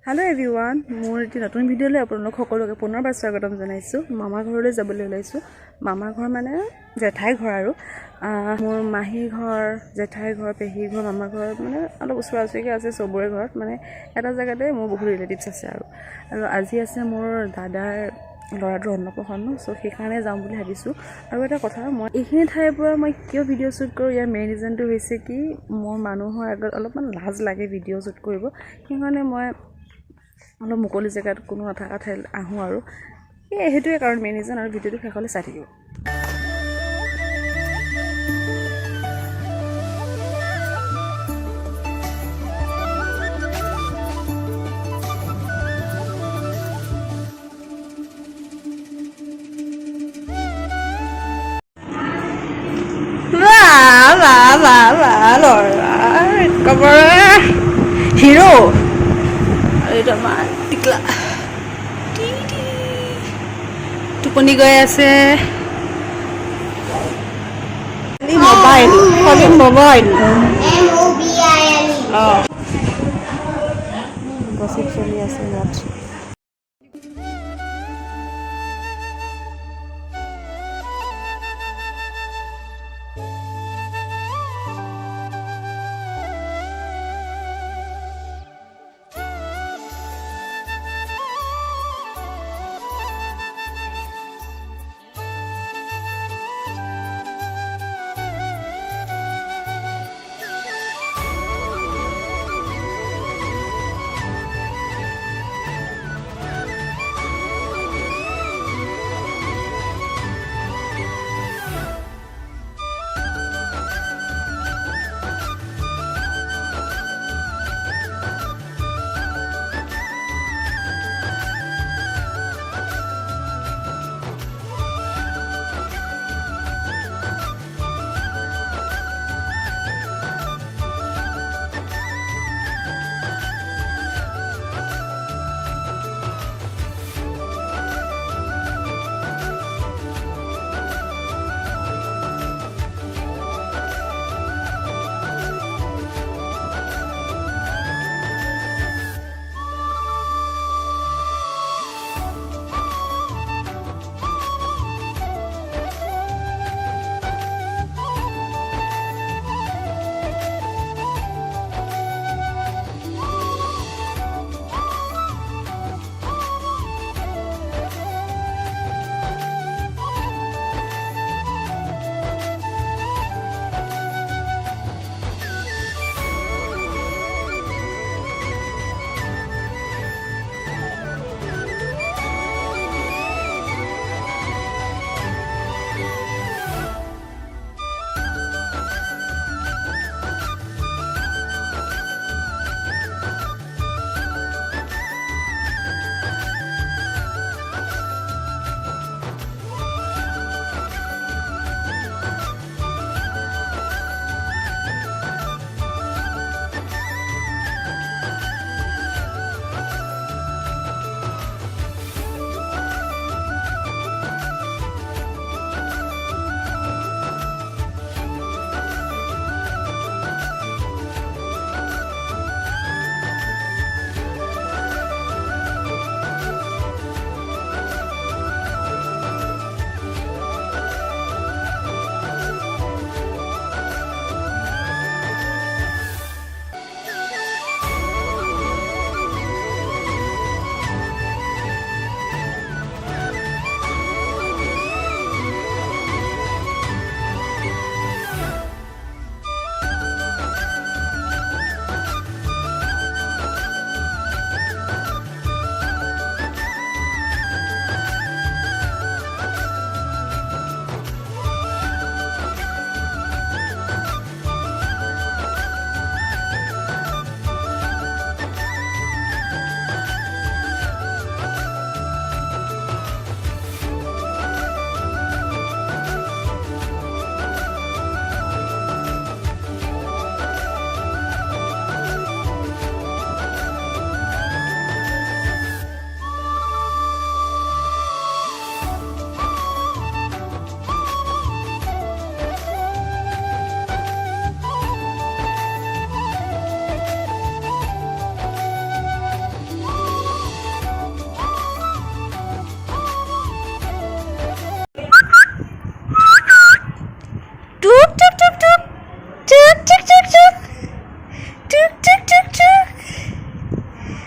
Hello everyone, মোৰ এটি নতুন ভিডিঅ'লৈ আপোনালোক সকলোকে পুনৰবাৰ স্বাগতম জনাইছো। মামা ঘৰলৈ যাবলৈ ওলাইছো। মামা ঘৰ মানে জেঠাই ঘৰ আৰু মোৰ মাহী ঘৰ, জেঠাই ঘৰ, পেহী ঘৰ, মামা ঘৰ মানে অলপ ওচৰা-ওচৰিকে আছে সবৰে ঘৰত মানে এটা জায়গাতে মোৰ বহুত ৰিলেটিভছ আছে আৰু আজি আছে মোৰ দাদাৰ লৰাটোৰ অন্নপ্ৰসন্ন সো সেইকাৰণে যাম বুলি ভাবিছো। আৰু এটা কথা মই এইখিনি ঠাইৰ পৰা মই কিয় ভিডিঅ' শ্বুট কৰো ইয়াৰ মেইন ৰিজনটো হৈছে কি মোৰ মানুহৰ আগত অলপমান লাজ লাগে ভিডিঅ' শ্বুট কৰিব। সেইকাৰণে মই অলপ মুকলি জেগাত কোনো নাথাকা ঠাইত আহোঁ আৰু সেইটোৱে কাৰণ মেইন ৰিজন আৰু ভিডিঅ'টো শেষলৈ চাই থাকিব। হিৰো এইটো আমাৰ টিকলা টোপনি গৈ আছে। মোবাইল গছিপ চলি আছে ইয়াত।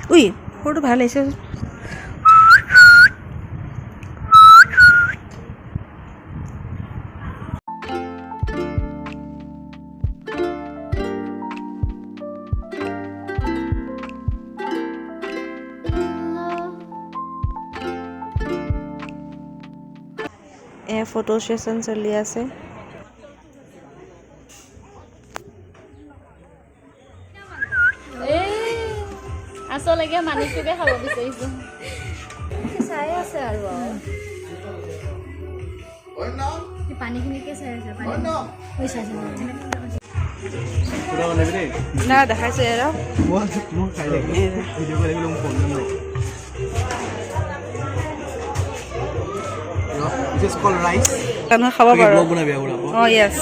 উই ফটো ভাল আহিছে ফটো সেশন চলি আছে আসলকে মানিকটোকে খাব বিচাৰিছো চাই আছে আৰু পানীখিনিকে চাই আছে না দেখাইছে আৰু This is called rice. কানো খাব পাৰো অ yes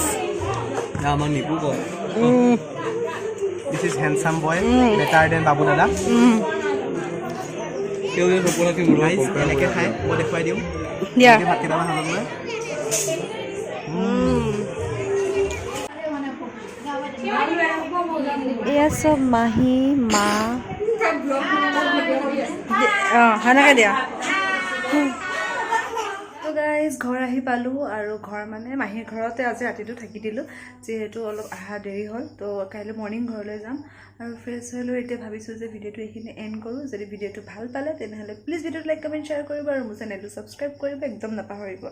This is handsome boy, better than Babu Dada. Guys, এনেকে খাই মই দেখুৱাই দিওঁ দিয়া ভাত কেইটামান হাতত লৈ এয়া চব মাহী মা সেনেকৈ দিয়া তো গাইজ ঘৰ আহি পালোঁ আৰু ঘৰ মানে মাহীৰ ঘৰতে আজি ৰাতিটো থাকি দিলোঁ যিহেতু অলপ অহা দেৰি হ'ল তো কাইলৈ মৰ্ণিং ঘৰলৈ যাম আৰু ফ্ৰেছ হৈ লৈ এতিয়া ভাবিছোঁ যে ভিডিঅ'টো এইখিনি এণ্ড কৰোঁ যদি ভিডিঅ'টো ভাল পালে তেনেহ'লে প্লিজ ভিডিঅ'টো লাইক কমেণ্ট শ্বেয়াৰ কৰিব আৰু মোৰ চেনেলটো ছাবস্ক্ৰাইব কৰিব একদম নাপাহৰিব